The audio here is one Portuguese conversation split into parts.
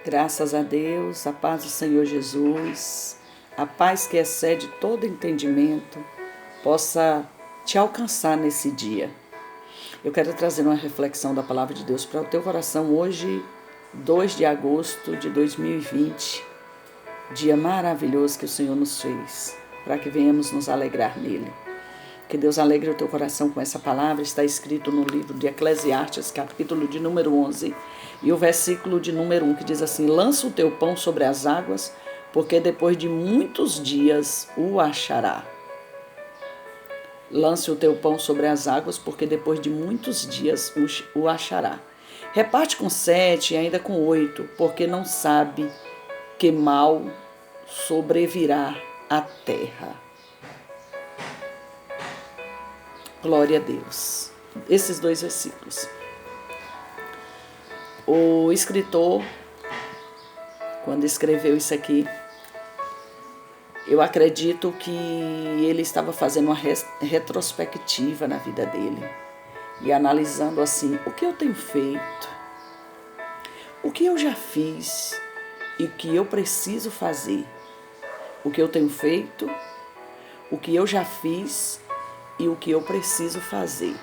Graças a Deus, a paz do Senhor Jesus, a paz que excede todo entendimento, possa te alcançar nesse dia. Eu quero trazer uma reflexão da Palavra de Deus para o teu coração hoje, 2 de agosto de 2020, dia maravilhoso que o Senhor nos fez, para que venhamos nos alegrar nele. Que Deus alegre o teu coração com essa palavra. Está escrito no livro de Eclesiastes, capítulo de número 11, e o versículo de número 1, que diz assim: lança o teu pão sobre as águas, porque depois de muitos dias o achará. Lance o teu pão sobre as águas, porque depois de muitos dias o achará. Reparte com 7 e ainda com 8, porque não sabe que mal sobrevirá à terra. Glória a Deus. Esses 2 versículos. O escritor, quando escreveu isso aqui, eu acredito que ele estava fazendo uma retrospectiva na vida dele e analisando assim: o que eu tenho feito, o que eu já fiz e o que eu preciso fazer. O que eu tenho feito, o que eu já fiz e o que eu preciso fazer.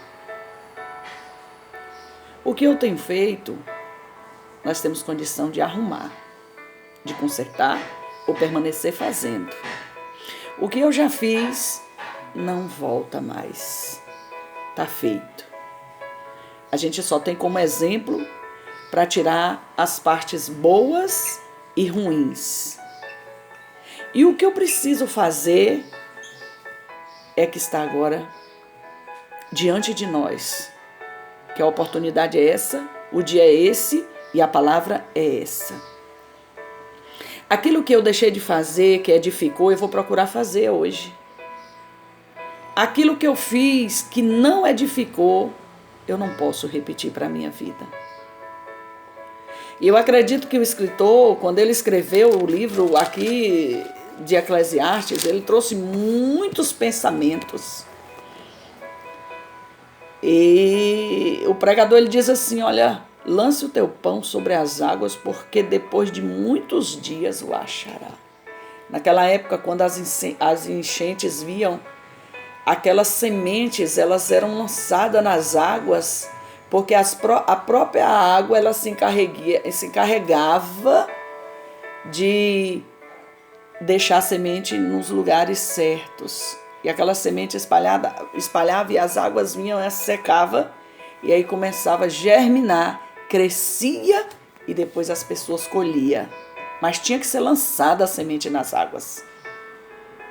O que eu tenho feito, nós temos condição de arrumar, de consertar ou permanecer fazendo. O que eu já fiz, não volta mais. Está feito. A gente só tem como exemplo para tirar as partes boas e ruins. E o que eu preciso fazer é que está agora diante de nós. Que a oportunidade é essa, o dia é esse e a palavra é essa. Aquilo que eu deixei de fazer, que edificou, eu vou procurar fazer hoje. Aquilo que eu fiz que não edificou, eu não posso repetir para a minha vida. E eu acredito que o escritor, quando ele escreveu o livro aqui de Eclesiastes, ele trouxe muitos pensamentos. E o pregador ele diz assim: olha, lance o teu pão sobre as águas, porque depois de muitos dias o achará. Naquela época, quando as enchentes vinham, aquelas sementes elas eram lançadas nas águas, porque a própria água ela se encarregava de deixar a semente nos lugares certos. E aquela semente espalhava e as águas vinham e secava. E aí começava a germinar, crescia e depois as pessoas colhiam. Mas tinha que ser lançada a semente nas águas.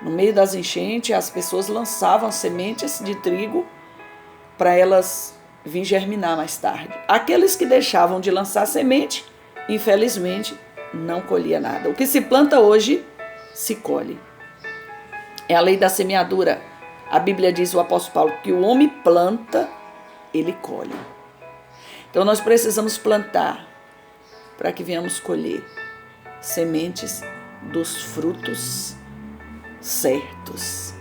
No meio das enchentes, as pessoas lançavam sementes de trigo para elas vir germinar mais tarde. Aqueles que deixavam de lançar semente, infelizmente, não colhia nada. O que se planta hoje, se colhe. É a lei da semeadura. A Bíblia diz, o apóstolo Paulo, que o homem planta, ele colhe. Então nós precisamos plantar para que venhamos colher sementes dos frutos certos.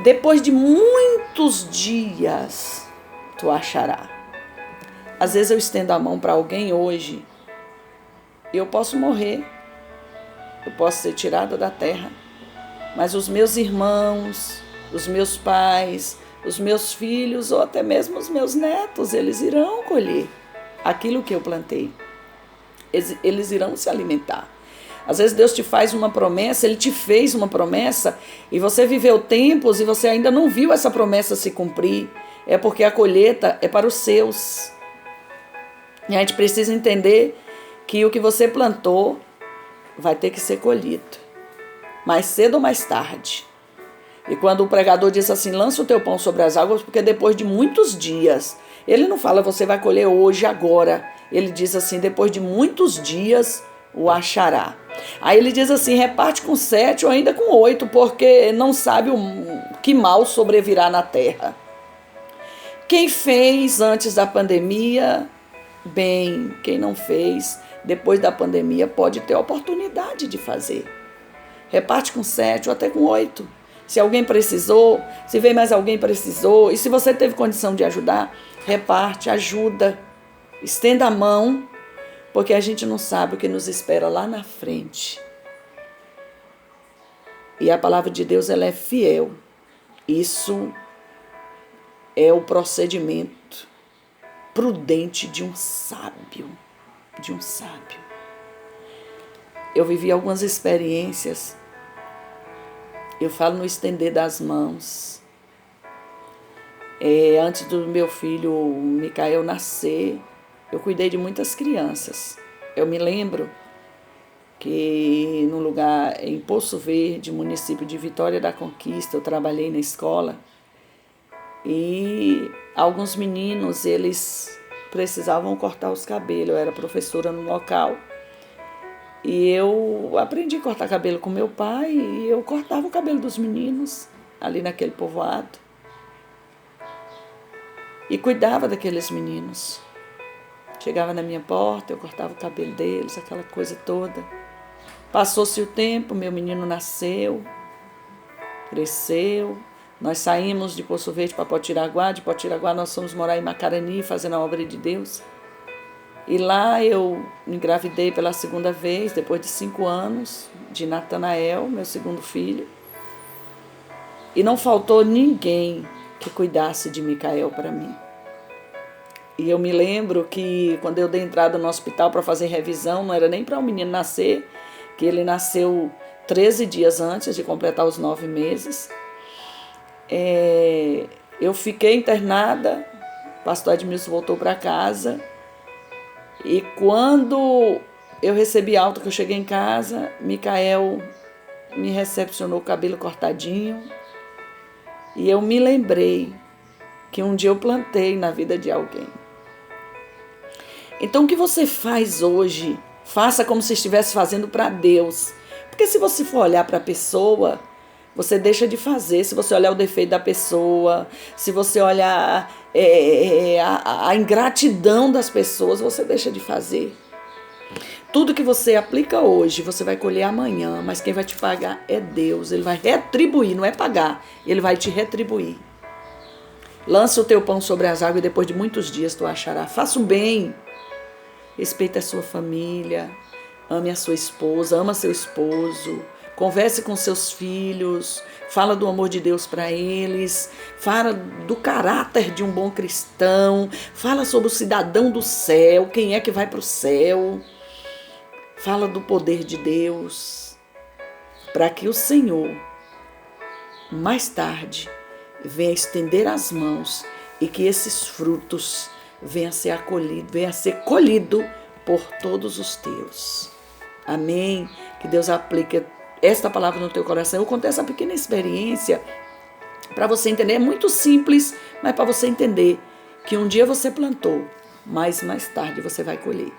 Depois de muitos dias, tu achará. Às vezes eu estendo a mão para alguém hoje e eu posso morrer. Eu posso ser tirada da terra, mas os meus irmãos, os meus pais, os meus filhos ou até mesmo os meus netos, eles irão colher aquilo que eu plantei. Eles irão se alimentar. Às vezes Deus te faz uma promessa, Ele te fez uma promessa e você viveu tempos e você ainda não viu essa promessa se cumprir. É porque a colheita é para os seus. E a gente precisa entender que o que você plantou vai ter que ser colhido, mais cedo ou mais tarde. E quando o pregador diz assim, lança o teu pão sobre as águas, porque depois de muitos dias, ele não fala você vai colher hoje, agora. Ele diz assim, depois de muitos dias o achará. Aí ele diz assim, reparte com 7 ou ainda com 8, porque não sabe que mal sobrevirá na terra. Quem fez antes da pandemia, bem. Quem não fez, depois da pandemia, pode ter a oportunidade de fazer. Reparte com 7 ou até com 8. Se alguém precisou, se vem mais alguém precisou, e se você teve condição de ajudar, reparte, ajuda, estenda a mão, porque a gente não sabe o que nos espera lá na frente. E a palavra de Deus, ela é fiel. Isso é o procedimento prudente de um sábio. De um sábio. Eu vivi algumas experiências. Eu falo no estender das mãos. Antes do meu filho Micael nascer, eu cuidei de muitas crianças. Eu me lembro que num lugar em Poço Verde, município de Vitória da Conquista, eu trabalhei na escola e alguns meninos, eles precisavam cortar os cabelos. Eu era professora no local e eu aprendi a cortar cabelo com meu pai e eu cortava o cabelo dos meninos ali naquele povoado e cuidava daqueles meninos. Chegava na minha porta, eu cortava o cabelo deles, aquela coisa toda. Passou-se o tempo, meu menino nasceu, cresceu. Nós saímos de Poço Verde para Potiraguá. De Potiraguá nós fomos morar em Macarani, fazendo a obra de Deus. E lá eu engravidei pela segunda vez, depois de 5 anos, de Natanael, meu segundo filho. E não faltou ninguém que cuidasse de Micael para mim. E eu me lembro que quando eu dei entrada no hospital para fazer revisão, não era nem para o menino nascer, que ele nasceu 13 dias antes de completar os 9 meses. Eu fiquei internada, o pastor Edmilson voltou para casa, e quando eu recebi alta, que eu cheguei em casa, Micael me recepcionou, o cabelo cortadinho, e eu me lembrei que um dia eu plantei na vida de alguém. Então o que você faz hoje, faça como se estivesse fazendo para Deus. Porque se você for olhar para a pessoa, você deixa de fazer. Se você olhar o defeito da pessoa, se você olhar a ingratidão das pessoas, você deixa de fazer. Tudo que você aplica hoje, você vai colher amanhã, mas quem vai te pagar é Deus. Ele vai retribuir, não é pagar, ele vai te retribuir. Lance o teu pão sobre as águas e depois de muitos dias tu achará. Faça o bem. Respeite a sua família, ame a sua esposa, ama seu esposo, converse com seus filhos, fala do amor de Deus para eles, fala do caráter de um bom cristão, fala sobre o cidadão do céu, quem é que vai para o céu, fala do poder de Deus, para que o Senhor, mais tarde, venha estender as mãos e que esses frutos venha a ser colhido por todos os teus. Amém? Que Deus aplique esta palavra no teu coração. Eu contei essa pequena experiência para você entender. É muito simples, mas para você entender que um dia você plantou, mas mais tarde você vai colher.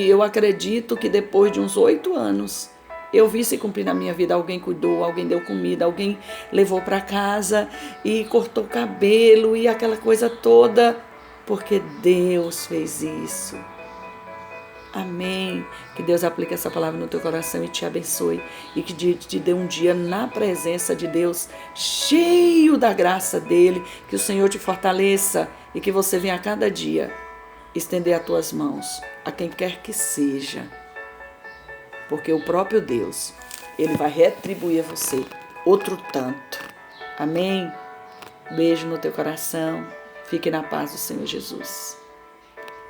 Eu acredito que depois de uns 8 anos, eu vi se cumprir na minha vida. Alguém cuidou, alguém deu comida, alguém levou para casa e cortou o cabelo e aquela coisa toda, porque Deus fez isso. Amém. Que Deus aplique essa palavra no teu coração e te abençoe. E que te dê um dia na presença de Deus, cheio da graça dele. Que o Senhor te fortaleça e que você venha a cada dia estender as tuas mãos a quem quer que seja. Porque o próprio Deus, ele vai retribuir a você outro tanto. Amém? Beijo no teu coração. Fique na paz do Senhor Jesus.